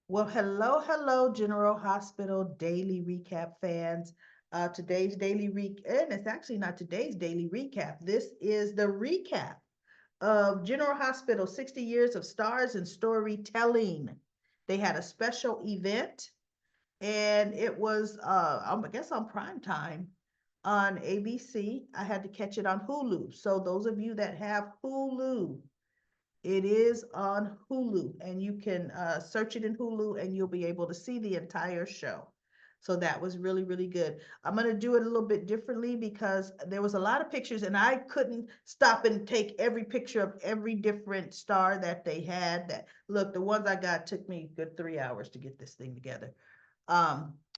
Well, hello, General Hospital Daily Recap fans. Today's daily and it's actually not today's daily recap. This is the recap of General Hospital 60 Years of Stars and Storytelling. They had a special event, and it was, I guess, on prime time on ABC. I had to catch it on Hulu. So, those of you that have Hulu, it is on Hulu, and you can search it in Hulu, and you'll be able to see the entire show. So that was really, really good. I'm going to do it a little bit differently because there was a lot of pictures, and I couldn't stop and take every picture of every different star that they had. That look, the ones I got took me a good 3 hours to get this thing together.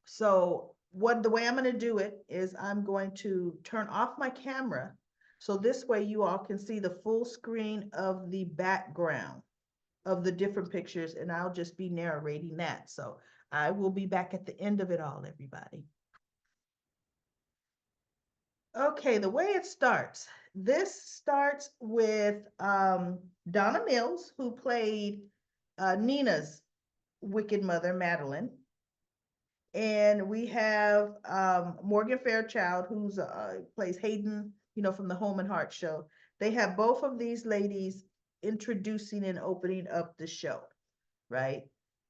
So what the way I'm going to do it is I'm going to turn off my camera so this way you all can see the full screen of the background of the different pictures, and I'll just be narrating that. So I will be back at the end of it all, everybody. Okay, the way it starts. This starts with Donna Mills, who played Nina's wicked mother, Madeline. And we have Morgan Fairchild, who's plays Hayden, from the Home and Heart show. They have both of these ladies introducing and opening up the show, right?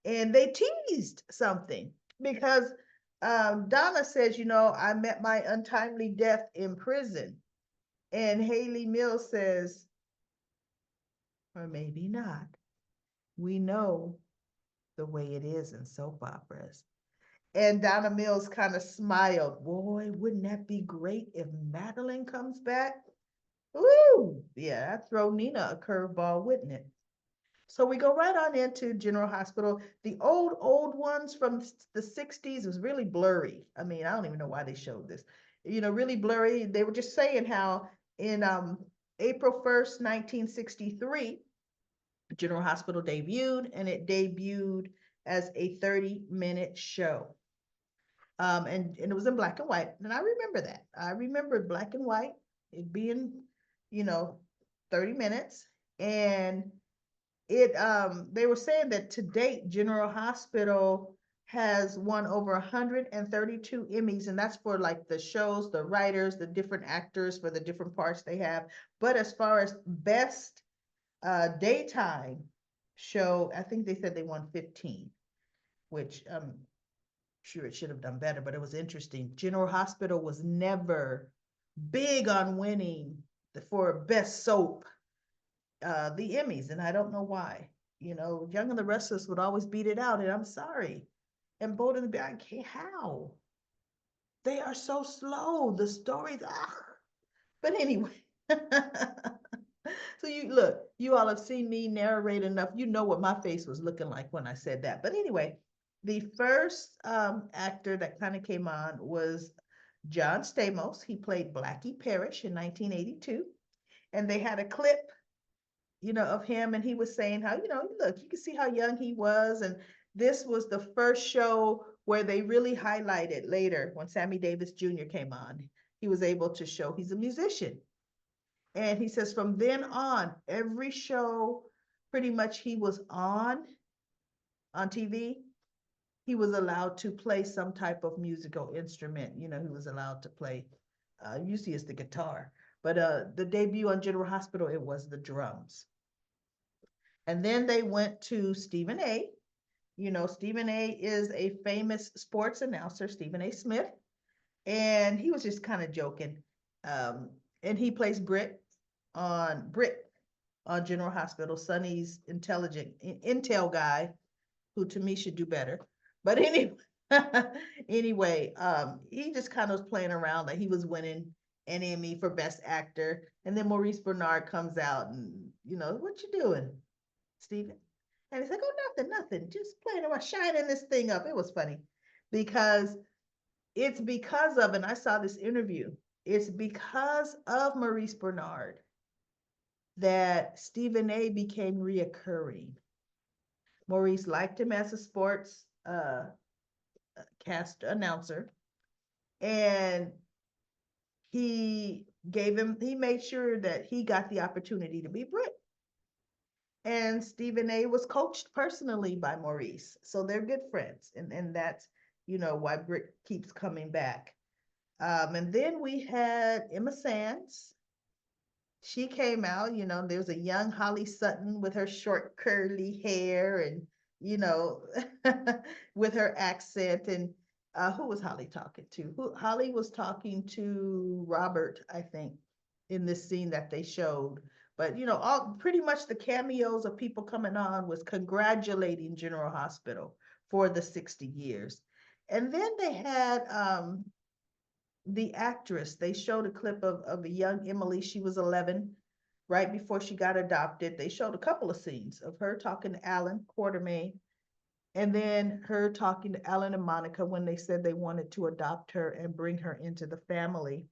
And they teased something because Donna says, I met my untimely death in prison. And Haley Mills says, or maybe not. We know the way it is in soap operas. And Donna Mills kind of smiled. Boy, wouldn't that be great if Madeline comes back? Ooh, yeah, I'd throw Nina a curveball, wouldn't it? So we go right on into General Hospital. The old ones from the 60s was really blurry. I mean, I don't even know why they showed this. Really blurry. They were just saying how in April 1st, 1963, General Hospital debuted, and it debuted as a 30-minute show. And it was in black and white. And I remember that. I remember black and white, it being, you know, 30 minutes. And they were saying that to date, General Hospital has won over 132 Emmys, and that's for like the shows, the writers, the different actors for the different parts they have. But as far as best daytime show, I think they said they won 15, which sure it should have done better, but it was interesting. General Hospital was never big on winning for best soap, the Emmys, and I don't know why. Young and the Restless would always beat it out, and I'm sorry. And Bold and the Bad, how? They are so slow. The stories, But anyway, so you look, you all have seen me narrate enough. You know what my face was looking like when I said that. But anyway, the first actor that kind of came on was John Stamos. He played Blackie Parrish in 1982. And they had a clip, of him, and he was saying how, look, you can see how young he was. And this was the first show where they really highlighted later when Sammy Davis Jr. came on. He was able to show he's a musician. And he says from then on, every show pretty much he was on TV, he was allowed to play some type of musical instrument. He was allowed to play, usually it's the guitar, but the debut on General Hospital, it was the drums. And then they went to Stephen A. Stephen A is a famous sports announcer, Stephen A. Smith, and he was just kind of joking. And he plays Britt on General Hospital, Sonny's intelligent intel guy, who to me should do better. But anyway, anyway, he just kind of was playing around like he was winning an Emmy for Best Actor. And then Maurice Bernard comes out and, what you doing, Stephen? And he's like, oh, nothing, just playing around, shining this thing up. It was funny because it's because of, and I saw this interview, it's because of Maurice Bernard that Stephen A became reoccurring. Maurice liked him as a sports cast announcer, and he made sure that he got the opportunity to be Brit. And Stephen A was coached personally by Maurice. So they're good friends. And that's, why Britt keeps coming back. And then we had Emma Sands. She came out, there was a young Holly Sutton with her short curly hair and, you know, with her accent. And who was Holly talking to? Holly was talking to Robert, I think, in this scene that they showed. But all pretty much the cameos of people coming on was congratulating General Hospital for the 60 years. And then they had the actress. They showed a clip of a young Emily. She was 11, right before she got adopted. They showed a couple of scenes of her talking to Alan Quartermaine, and then her talking to Alan and Monica when they said they wanted to adopt her and bring her into the family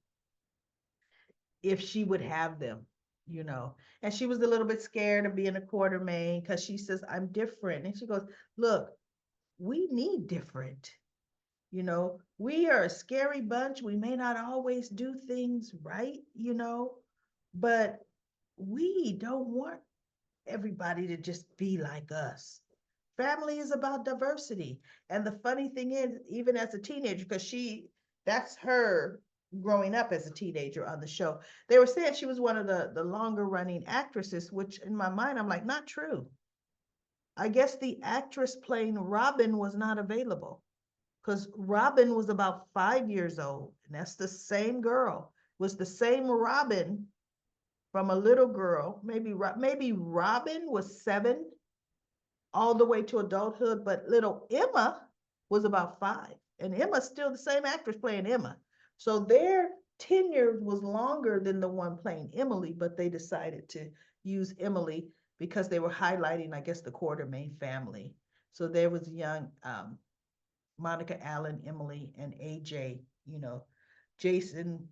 if she would have them, you know. And she was a little bit scared of being a Quartermaine because she says, I'm different. And she goes, look, we need different. We are a scary bunch. We may not always do things right, but we don't want everybody to just be like us. Family is about diversity. And the funny thing is, even as a teenager, because that's her growing up as a teenager on the show, they were saying she was one of the longer running actresses, which in my mind, I'm like, not true. I guess the actress playing Robin was not available because Robin was about 5 years old, and that's the same girl, was the same Robin from a little girl. Maybe Robin was 7 all the way to adulthood, but little Emma was about 5, and Emma's still the same actress playing Emma. So their tenure was longer than the one playing Emily, but they decided to use Emily because they were highlighting, I guess, the Quartermaine family. So there was young Monica, Allen, Emily, and AJ. Jason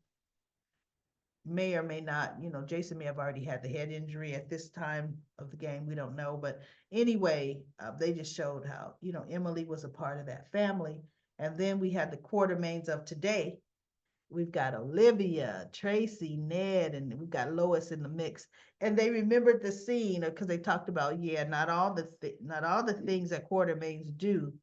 may or may not, Jason may have already had the head injury at this time of the game. We don't know. But anyway, they just showed how, Emily was a part of that family. And then we had the Quartermaines of today. We've got Olivia, Tracy, Ned, and we've got Lois in the mix. And they remembered the scene because they talked about, not all the things that Quartermaines do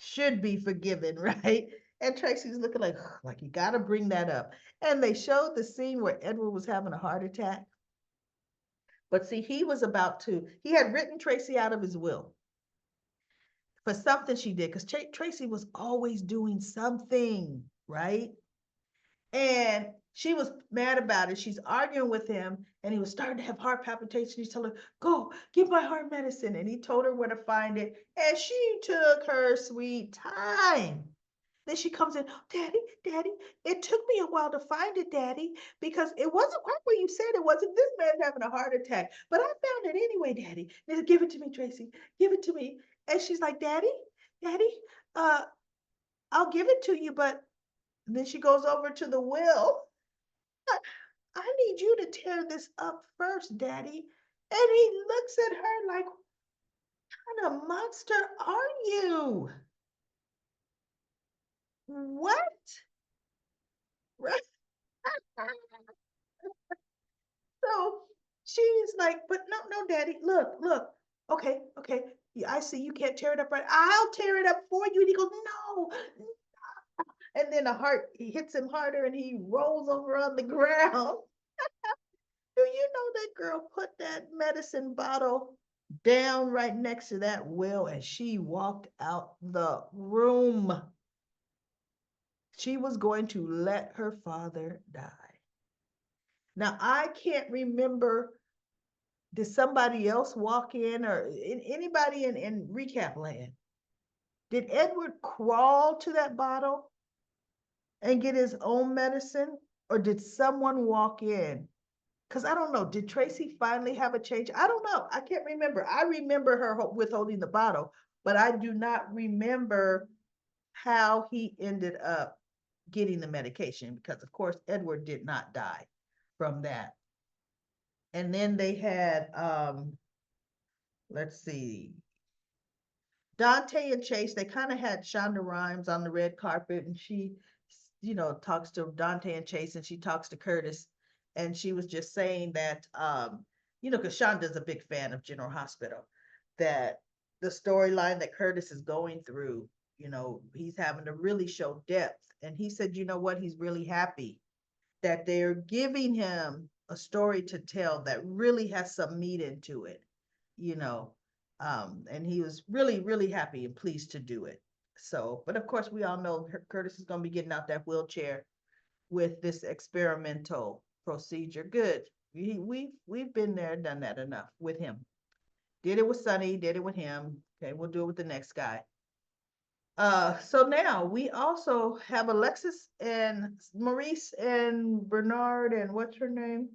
should be forgiven, right? And Tracy's looking like you got to bring that up. And they showed the scene where Edward was having a heart attack. But see, he had written Tracy out of his will for something she did because Tracy was always doing something, right? And she was mad about it. She's arguing with him, and he was starting to have heart palpitations. He's telling her, go, give my heart medicine. And he told her where to find it. And she took her sweet time. Then she comes in, Daddy, Daddy, it took me a while to find it, Daddy, because it wasn't quite where you said it was. If this man's having a heart attack, but I found it anyway, Daddy. He said, give it to me, Tracy. Give it to me. And she's like, Daddy, Daddy, uh, I'll give it to you, but then she goes over to the will. I need you to tear this up first, Daddy. And he looks at her like, what kind of monster are you? What? Right? So she's like, but no, no, Daddy, look, look. Okay, okay. Yeah, I see you can't tear it up right. I'll tear it up for you. And he goes, no. And then he hits him harder and he rolls over on the ground. Do you know that girl put that medicine bottle down right next to that will and she walked out the room? She was going to let her father die. Now, I can't remember, did somebody else walk in or anybody in recap land? Did Edward crawl to that bottle and get his own medicine? Or did someone walk in? Because I don't know, did Tracy finally have a change? I don't know. I can't remember. I remember her withholding the bottle, but I do not remember how he ended up getting the medication because, of course, Edward did not die from that. And then they had, let's see, Dante and Chase. They kind of had Shonda Rhimes on the red carpet, and she, talks to Dante and Chase, and she talks to Curtis, and she was just saying that because Shonda's a big fan of General Hospital, that the storyline that Curtis is going through, he's having to really show depth. And he said, you know what? He's really happy that they're giving him a story to tell that really has some meat into it, you know. And he was really, really happy and pleased to do it. So, but of course, we all know Curtis is going to be getting out that wheelchair with this experimental procedure. Good. We've been there, done that enough with him. Did it with Sonny, did it with him. Okay, we'll do it with the next guy. So now we also have Alexis and Maurice and Bernard and what's her name?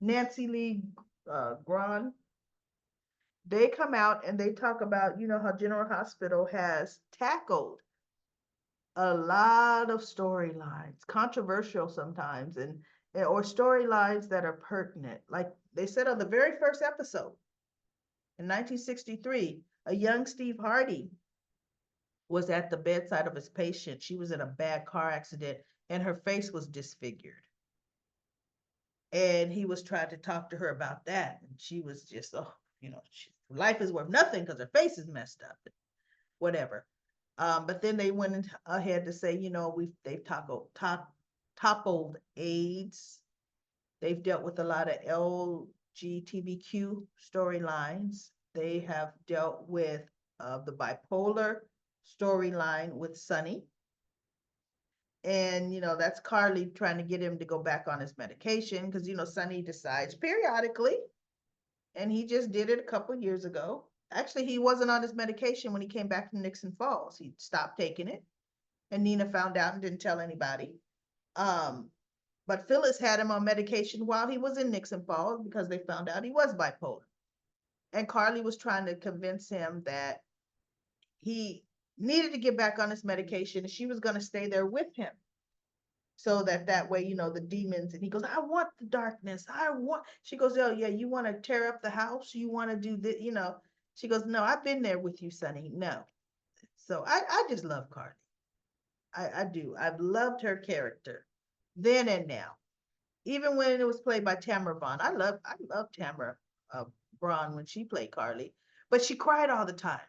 Nancy Lee Gron. They come out and they talk about, how General Hospital has tackled a lot of storylines, controversial sometimes, and or storylines that are pertinent. Like they said on the very first episode in 1963, a young Steve Hardy was at the bedside of his patient. She was in a bad car accident and her face was disfigured. And he was trying to talk to her about that. And she was just, oh, life is worth nothing because her face is messed up, whatever. But then they went ahead to say, they've toppled AIDS. They've dealt with a lot of LGBTQ storylines. They have dealt with the bipolar storyline with Sonny. And, that's Carly trying to get him to go back on his medication because, Sonny decides periodically, and he just did it a couple years ago. Actually, he wasn't on his medication when he came back from Nixon Falls. He stopped taking it, and Nina found out and didn't tell anybody. But Phyllis had him on medication while he was in Nixon Falls because they found out he was bipolar. And Carly was trying to convince him that he needed to get back on his medication and she was going to stay there with him. So that way, the demons, and he goes, I want the darkness. She goes, oh yeah, you want to tear up the house? You want to do this, She goes, no, I've been there with you, Sonny. No. So I just love Carly. I do. I've loved her character then and now. Even when it was played by Tamara Vaughn. I love Tamara Braun when she played Carly, but she cried all the time.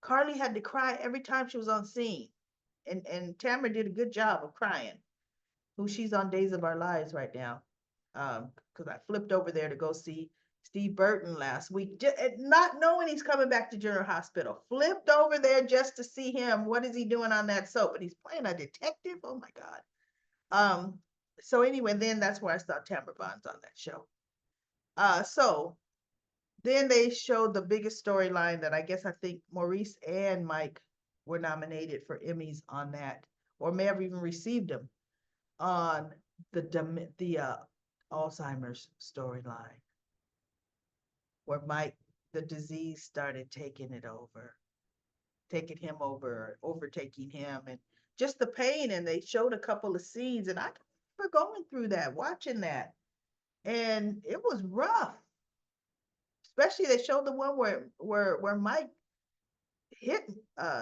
Carly had to cry every time she was on scene. And Tamara did a good job of crying. Who she's on Days of Our Lives right now. Because I flipped over there to go see Steve Burton last week, not knowing he's coming back to General Hospital. Flipped over there just to see him. What is he doing on that soap? And he's playing a detective. Oh my God. So anyway, then that's where I saw Tamara Bonds on that show. So then they showed the biggest storyline that I think Maurice and Mike were nominated for Emmys on that, or may have even received them, on the Alzheimer's storyline, where Mike, the disease started taking him over, overtaking him, and just the pain. And they showed a couple of scenes, and I remember going through that, watching that, and it was rough. Especially they showed the one where Mike hit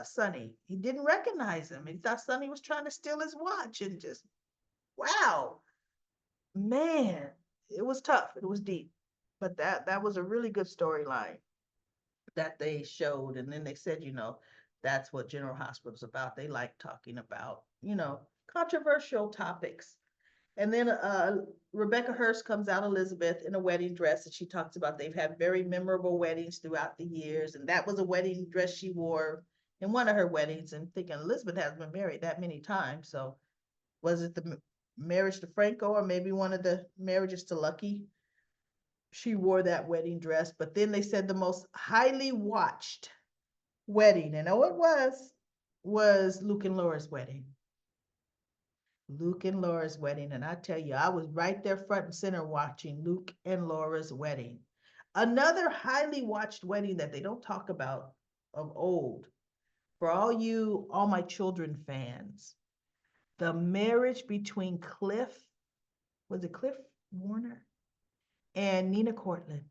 Sonny. He didn't recognize him. He thought Sonny was trying to steal his watch, and just wow, man, it was tough. It was deep, but that was a really good storyline that they showed. And then they said, that's what General Hospital's about. They like talking about, controversial topics. And then Rebecca Hurst comes out, Elizabeth, in a wedding dress, and she talks about they've had very memorable weddings throughout the years. And that was a wedding dress she wore in one of her weddings. And thinking Elizabeth hasn't been married that many times. So was it the marriage to Franco, or maybe one of the marriages to Lucky? She wore that wedding dress. But then they said the most highly watched wedding, and it was Luke and Laura's wedding. Luke and Laura's wedding. And I tell you, I was right there front and center watching Luke and Laura's wedding. Another highly watched wedding that they don't talk about of old. For all my children fans, the marriage between Cliff Warner and Nina Cortland.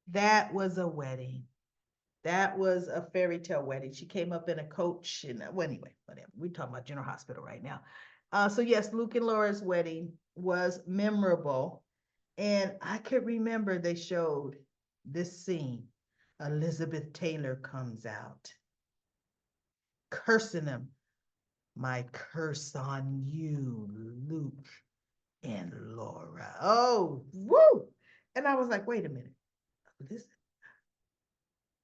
That was a wedding. That was a fairy tale wedding. She came up in a coach, and well, anyway, whatever. We're talking about General Hospital right now. So yes, Luke and Laura's wedding was memorable. And I could remember they showed this scene. Elizabeth Taylor comes out, cursing him. My curse on you, Luke and Laura. Oh, woo! And I was like, wait a minute. This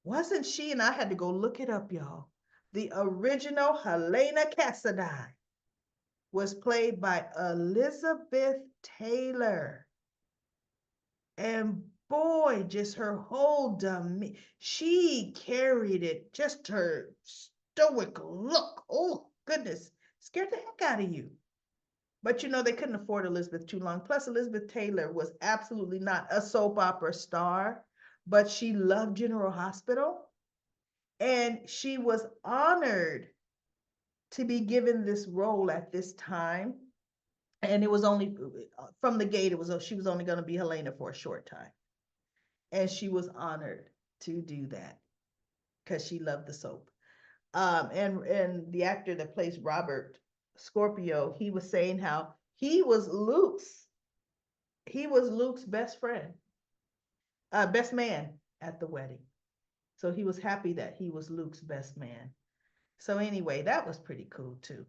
wasn't she? And I had to go look it up, y'all. The original Helena Cassidy was played by Elizabeth Taylor. And boy, just her whole demeanor, she carried it, just her stoic look. Oh, goodness, scared the heck out of you. But you know, they couldn't afford Elizabeth too long. Plus, Elizabeth Taylor was absolutely not a soap opera star, but she loved General Hospital. And she was honored to be given this role at this time. And it was only from the gate, it was she was only going to be Helena for a short time. And she was honored to do that because she loved the soap. And the actor that plays Robert Scorpio, he was saying how he was Luke's best friend, best man at the wedding. So he was happy that he was Luke's best man. So anyway, that was pretty cool too.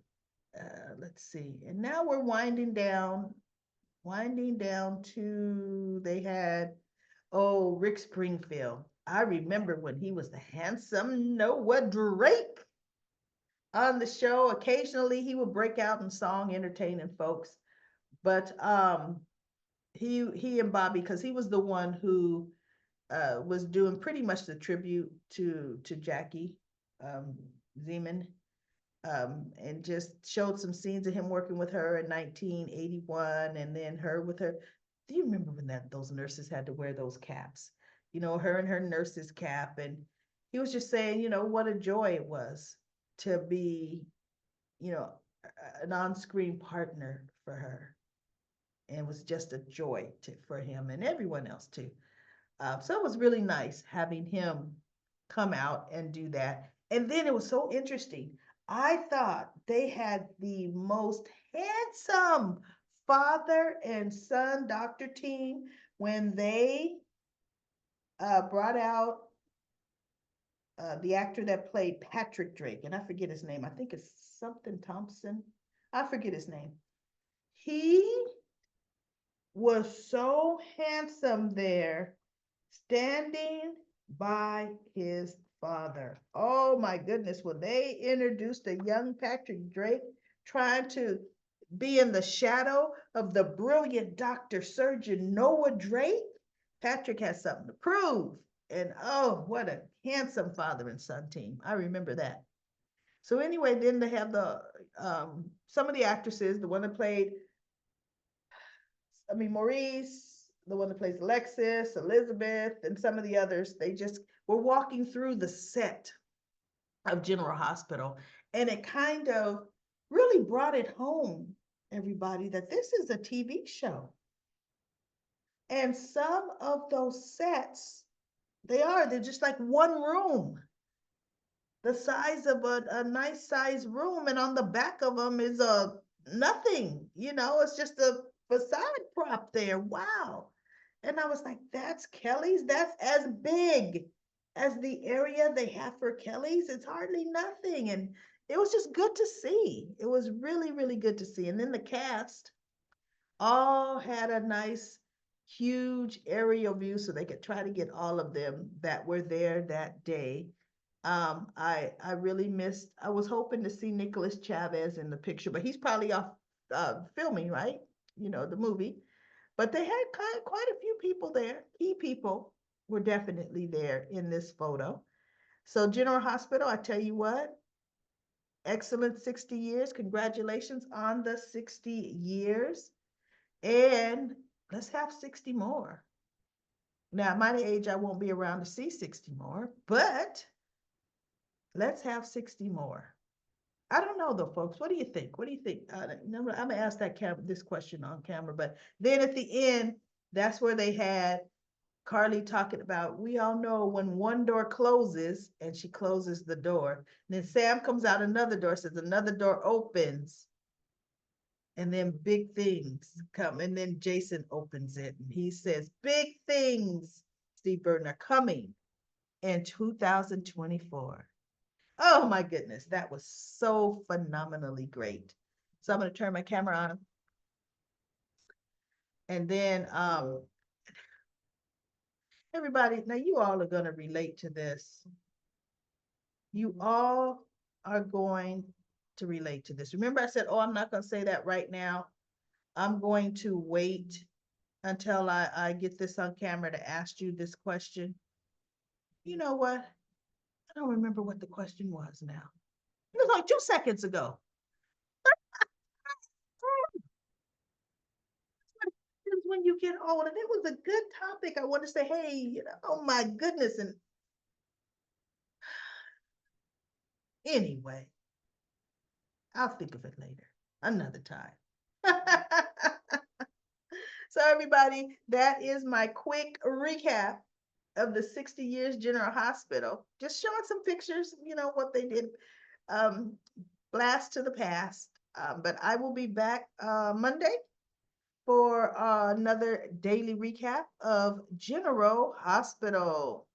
Let's see. And now we're winding down to they had Rick Springfield. I remember when he was the handsome Noah Drake on the show. Occasionally he would break out in song entertaining folks. But he and Bobby, because he was the one who was doing pretty much the tribute to Jackie Zeman, and just showed some scenes of him working with her in 1981, and then her with her. Do you remember when those nurses had to wear those caps? You know, her and her nurse's cap, and he was just saying, you know, what a joy it was to be, you know, an on-screen partner for her, and it was just a joy for him and everyone else too. So it was really nice having him come out and do that. And then it was so interesting. I thought they had the most handsome father and son doctor team when they brought out the actor that played Patrick Drake, and I forget his name. I think it's something Thompson. I forget his name. He was so handsome there, standing by his father. Oh my goodness, when they introduced a young Patrick Drake trying to be in the shadow of the brilliant doctor surgeon Noah Drake, Patrick has something to prove. And oh, what a handsome father and son team. I remember that. So anyway, then they have the some of the actresses, the one that played Maurice, the one that plays Alexis, Elizabeth, and some of the others, they just were walking through the set of General Hospital. And it kind of really brought it home, everybody, that this is a TV show. And some of those sets, they're just like one room, the size of a nice size room. And on the back of them is a nothing, it's just a facade prop there. Wow. And I was like, that's Kelly's. That's as big as the area they have for Kelly's. It's hardly nothing. And it was just good to see. It was really, really good to see. And then the cast all had a nice, huge aerial view so they could try to get all of them that were there that day. I really missed, I was hoping to see Nicholas Chavez in the picture, but he's probably off filming, right? The movie. But they had quite a few people there. Key people were definitely there in this photo. So General Hospital, I tell you what, excellent 60 years. Congratulations on the 60 years. And let's have 60 more. Now, at my age, I won't be around to see 60 more, but let's have 60 more. I don't know though, folks. What do you think? What do you think? I'm gonna ask this question on camera, but then at the end, that's where they had Carly talking about, we all know when one door closes and she closes the door, and then Sam comes out another door, says another door opens. And then big things come. And then Jason opens it and he says, big things, Steve Burton, are coming in 2024. Oh my goodness, that was so phenomenally great. So I'm going to turn my camera on. And then everybody, now you all are going to relate to this. You all are going to relate to this. Remember I said, oh, I'm not going to say that right now. I'm going to wait until I get this on camera to ask you this question. You know what? I don't remember what the question was now. It was like 2 seconds ago. When you get old, and it was a good topic. I want to say, hey, oh my goodness. And anyway, I'll think of it later, another time. So, everybody, that is my quick recap of the 60 years General Hospital. Just showing some pictures, what they did. Um, Blast to the past. But I will be back Monday for another daily recap of General Hospital.